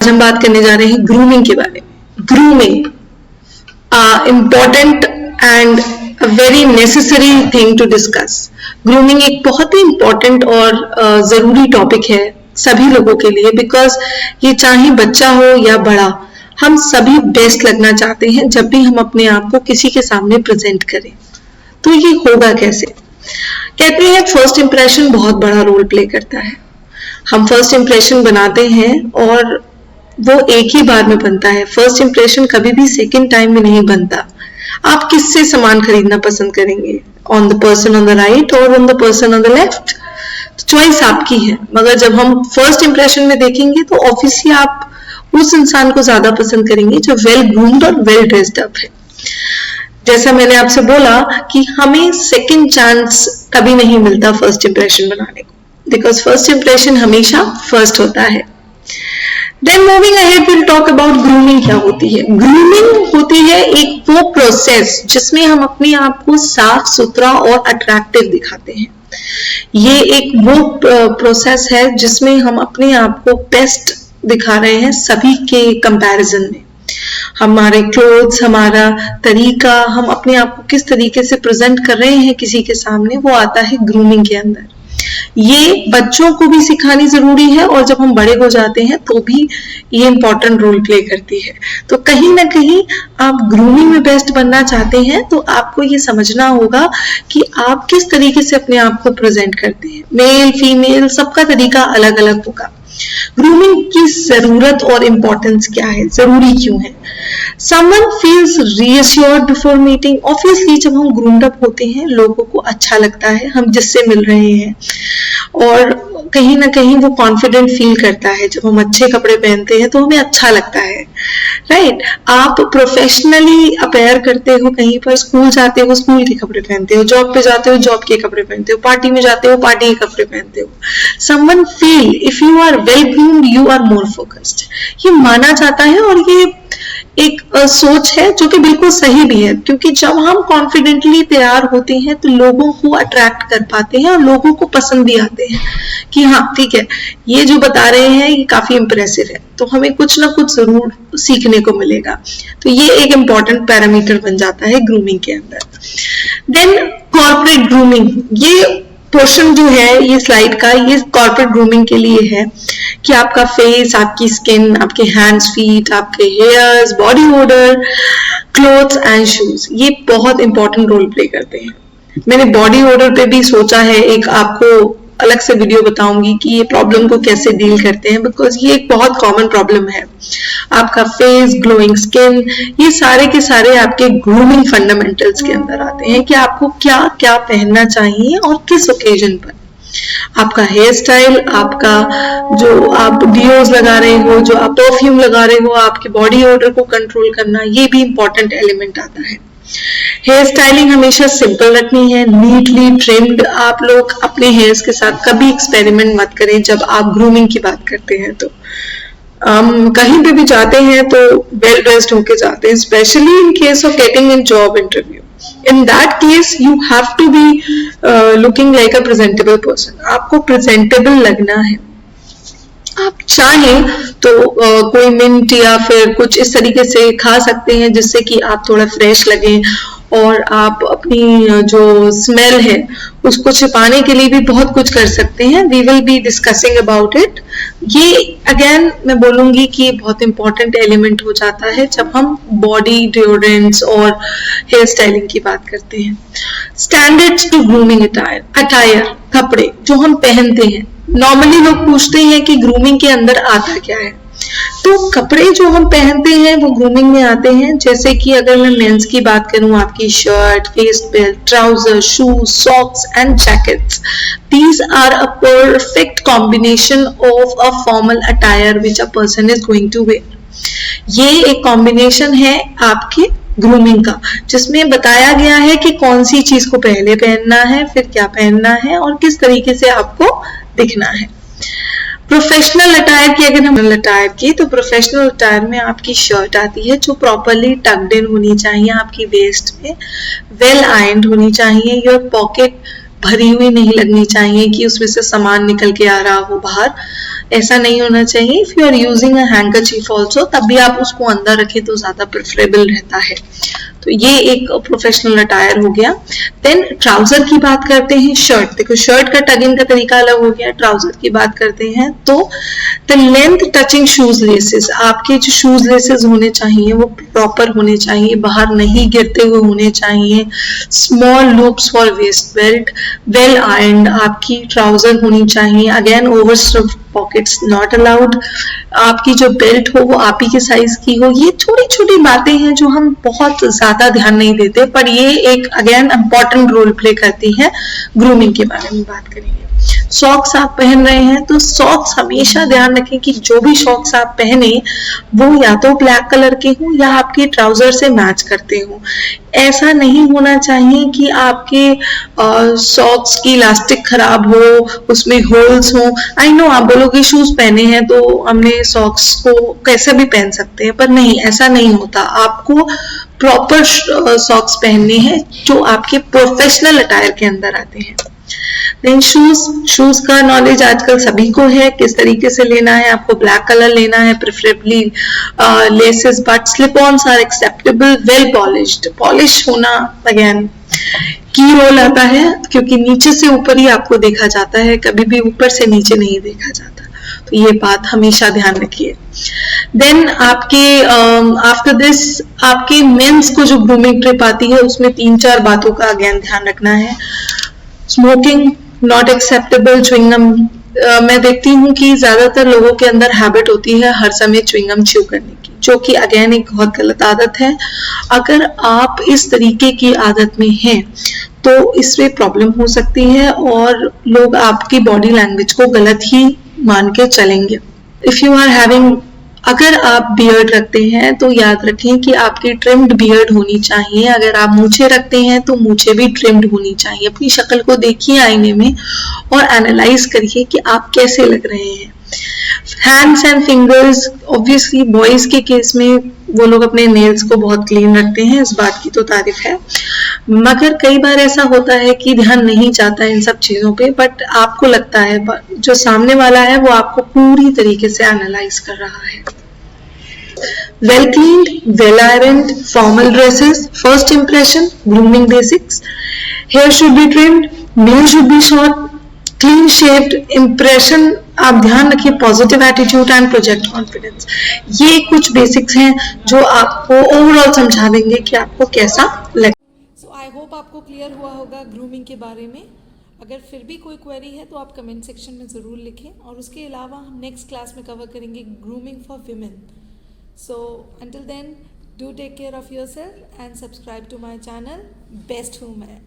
हम बात करने जा रहे हैं ग्रूमिंग के बारे में। Grooming important and very necessary thing to discuss. Grooming एक बहुत ही इम्पॉर्टेंट और जरूरी टॉपिक है सभी लोगों के लिए, बिकॉज ये चाहे बच्चा हो या बड़ा, हम सभी बेस्ट लगना चाहते हैं जब भी हम अपने आप को किसी के सामने प्रेजेंट करें। तो ये होगा कैसे? कहते हैं फर्स्ट इंप्रेशन बहुत बड़ा रोल प्ले करता है। हम फर्स्ट इंप्रेशन बनाते हैं और वो एक ही बार में बनता है। फर्स्ट इंप्रेशन कभी भी सेकंड टाइम में नहीं बनता। आप किससे सामान खरीदना पसंद करेंगे? On the person on the right और on the person on the left? Choice आपकी है, मगर जब हम फर्स्ट इंप्रेशन में देखेंगे तो ऑब्वियसली आप उस इंसान को ज्यादा पसंद करेंगे जो वेल ग्रूम्ड और वेल ड्रेस्ड अप है। जैसा मैंने आपसे बोला कि हमें सेकंड चांस कभी नहीं मिलता फर्स्ट इंप्रेशन बनाने को, बिकॉज फर्स्ट इंप्रेशन हमेशा फर्स्ट होता है। Then moving ahead, we'll talk about grooming। क्या होती है? ग्रूमिंग होती है एक वो प्रोसेस जिसमें हम अपने आप को साफ सुथरा और अट्रैक्टिव दिखाते हैं। ये एक वो प्रोसेस है जिसमें हम अपने आप को बेस्ट दिखा रहे हैं सभी के कंपैरिजन में। हमारे क्लोथ्स, हमारा तरीका, हम अपने आप को किस तरीके से प्रेजेंट कर रहे हैं किसी के सामने, वो आता है ग्रूमिंग के अंदर। ये बच्चों को भी सिखानी जरूरी है और जब हम बड़े हो जाते हैं तो भी ये इंपॉर्टेंट रोल प्ले करती है। तो कहीं ना कहीं आप ग्रूमिंग में बेस्ट बनना चाहते हैं तो आपको ये समझना होगा कि आप किस तरीके से अपने आप को प्रेजेंट करते हैं। मेल फीमेल सबका तरीका अलग अलग होगा। ग्रूमिंग की जरूरत और इम्पोर्टेंस क्या है, जरूरी क्यों है? Someone feels reassured before meeting। Obviously जब हम groomed up होते हैं लोगों को अच्छा लगता है हम जिससे मिल रहे हैं, और कहीं ना कहीं वो कॉन्फिडेंट फील करता है। जब हम अच्छे कपड़े पहनते हैं तो हमें अच्छा लगता है, राइट? आप प्रोफेशनली अपेयर करते हो, कहीं पर स्कूल जाते हो स्कूल के कपड़े पहनते हो, जॉब पे जाते हो जॉब के कपड़े पहनते हो, पार्टी में जाते हो पार्टी के कपड़े पहनते हो। Someone feel if you are well groomed you are more focused। ये माना जाता है और ये एक सोच है जो कि बिल्कुल सही भी है, क्योंकि जब हम कॉन्फिडेंटली तैयार होते हैं तो लोगों को अट्रैक्ट कर पाते हैं और लोगों को पसंद भी आते हैं कि हाँ ठीक है, ये जो बता रहे हैं ये काफी इंप्रेसिव है, तो हमें कुछ ना कुछ जरूर सीखने को मिलेगा। तो ये एक इम्पॉर्टेंट पैरामीटर बन जाता है ग्रूमिंग के अंदर। देन कॉर्पोरेट ग्रूमिंग, ये पोर्शन जो है ये स्लाइड का, ये कॉर्पोरेट ग्रूमिंग के लिए है कि आपका फेस, आपकी स्किन, आपके हैंड्स, फीट, आपके hairs, body order, clothes and shoes, ये बहुत इंपॉर्टेंट रोल प्ले करते हैं। मैंने बॉडी ओडर पे भी सोचा है एक आपको अलग से वीडियो बताऊंगी कि ये प्रॉब्लम को कैसे डील करते हैं, बिकॉज ये एक बहुत कॉमन प्रॉब्लम है। आपका फेस, ग्लोइंग स्किन, ये सारे के सारे आपके ग्रूमिंग फंडामेंटल्स के अंदर आते हैं कि आपको क्या क्या पहनना चाहिए और किस ओकेजन पर। आपका हेयर स्टाइल, आपका जो आप डियोज लगा रहे हो, जो आप परफ्यूम लगा रहे हो, आपके बॉडी ओडर को कंट्रोल करना, ये भी इंपॉर्टेंट एलिमेंट आता है। हेयर स्टाइलिंग हमेशा सिंपल रखनी है, नीटली ट्रिम्ड। आप लोग अपने हेयर्स के साथ कभी एक्सपेरिमेंट मत करें जब आप ग्रूमिंग की बात करते हैं। तो कहीं पे भी जाते हैं तो वेल ड्रेस्ड होके जाते हैं, specially in case of getting in job interview. In that case you have to be looking like a presentable person। आपको प्रेजेंटेबल लगना है। आप चाहें तो कोई मिंट या फिर कुछ इस तरीके से खा सकते हैं जिससे कि आप थोड़ा फ्रेश लगें, और आप अपनी जो स्मेल है उसको छिपाने के लिए भी बहुत कुछ कर सकते हैं। We will be discussing about it. ये अगेन मैं बोलूंगी कि बहुत इंपॉर्टेंट एलिमेंट हो जाता है जब हम बॉडी डिओड्रेंट्स और हेयर स्टाइलिंग की बात करते हैं। स्टैंडर्ड्स टू ग्रूमिंग अटायर, कपड़े जो हम पहनते हैं। नॉर्मली लोग पूछते हैं कि ग्रूमिंग के अंदर आता क्या है, तो कपड़े जो हम पहनते हैं वो ग्रूमिंग में आते हैं। जैसे कि अगर मैं मेंस की बात करूं, आपकी shirt, waste belt, trouser, shoes, socks and jackets, these are a perfect combination of a formal attire which a person is going to wear। ये एक कॉम्बिनेशन है आपके ग्रूमिंग का, जिसमें बताया गया है कि कौन सी चीज को पहले पहनना है, फिर क्या पहनना है और किस तरीके से आपको दिखना है। प्रोफेशनल अटायर की अगर हम अटायर की, तो प्रोफेशनल अटायर में आपकी शर्ट आती है जो प्रॉपरली टक्ड इन होनी चाहिए आपकी वेस्ट में, वेल आयर्न्ड होनी चाहिए, योर पॉकेट भरी हुई नहीं लगनी चाहिए कि उसमें से सामान निकल के आ रहा हो बाहर। ऐसा नहीं होना चाहिए. If you are using a handkerchief also, तब भी आप उसको अंदर रखें तो ज्यादा प्रेफरेबल रहता है. तो ये एक प्रोफेशनल अटायर हो गया. देन ट्राउजर की बात करते हैं. शर्ट, देखो शर्ट का टगिंग का तरीका अलग हो गया. ट्राउजर की बात करते हैं तो the length touching shoes laces, आपके जो शूज लेसेस होने चाहिए वो प्रॉपर होने चाहिए, बाहर नहीं गिरते हुए होने चाहिए. Small loops for waste belt, well iron आपकी ट्राउजर होनी चाहिए. Again over stuffed pockets not allowed. आपकी जो बेल्ट हो वो आप ही के साइज की हो. ये छोटी छोटी बातें हैं जो हम बहुत ज्यादा ध्यान नहीं देते, पर ये एक अगेन इम्पॉर्टेंट रोल प्ले करती है. ग्रूमिंग के बारे में बात करेंगे. सॉक्स आप पहन रहे हैं तो सॉक्स हमेशा ध्यान रखें कि जो भी सॉक्स आप पहने वो या तो ब्लैक कलर के हों या आपके ट्राउजर से मैच करते हों. ऐसा नहीं होना चाहिए कि आपके सॉक्स की इलास्टिक खराब हो, उसमें होल्स हो. आई नो आप बोलोगे शूज पहने हैं तो हमने सॉक्स को कैसे भी पहन सकते हैं, पर नहीं, ऐसा नहीं होता. आपको प्रॉपर सॉक्स पहनने हैं जो आपके प्रोफेशनल अटायर के अंदर आते हैं. देन शूज का नॉलेज आजकल सभी को है, किस तरीके से लेना है. आपको ब्लैक कलर लेना है, preferably laces, but slip ons are acceptable, well polished. Polish होना अगेन की रोल आता है, क्योंकि नीचे से ऊपर ही आपको देखा जाता है, कभी भी ऊपर से नीचे नहीं देखा जाता. तो ये बात हमेशा ध्यान रखिए. देन आपके आफ्टर दिस आपके मेंस को जो ग्रूमिंग ट्रिप आती है उसमें 3-4 बातों का अगेन ध्यान रखना है. Smoking not acceptable. च्युइंगम, मैं देखती हूँ कि ज्यादातर लोगों के अंदर हैबिट होती है हर समय च्युइंगम च्यू करने की, जो कि अगेन एक बहुत गलत आदत है. अगर आप इस तरीके की आदत में हैं तो इससे प्रॉब्लम हो सकती है और लोग आपकी बॉडी लैंग्वेज को गलत ही मान के चलेंगे. इफ यू आर हैविंग, अगर आप बियर्ड रखते हैं तो याद रखें कि आपकी ट्रिम्ड बियर्ड होनी चाहिए. अगर आप मूछें रखते हैं तो मूछें भी ट्रिम्ड होनी चाहिए. अपनी शक्ल को देखिए आईने में और एनालाइज करिए कि आप कैसे लग रहे हैं. Hands and fingers, obviously boys के केस में वो लोग अपने नेल्स को बहुत क्लीन रखते हैं, इस बात की तो तारीफ है. मगर कई बार ऐसा होता है कि ध्यान नहीं जाता इन सब चीजों पे, बट आपको लगता है जो सामने वाला है वो आपको पूरी तरीके से एनालाइज कर रहा है. Well cleaned, well ironed, formal dresses, first impression, grooming basics. Hair should be trimmed, nails should be short, clean shaved, impression. आप ध्यान रखिए, positive attitude and project confidence. ये कुछ बेसिक्स हैं जो आपको ओवरऑल समझा देंगे कि आपको कैसा लगे. सो आई होप आपको क्लियर हुआ होगा ग्रूमिंग के बारे में. अगर फिर भी कोई क्वेरी है तो आप कमेंट सेक्शन में ज़रूर लिखें, और उसके अलावा हम नेक्स्ट क्लास में कवर करेंगे grooming for women. So until then, do take care of yourself and subscribe to my channel, Best Woman.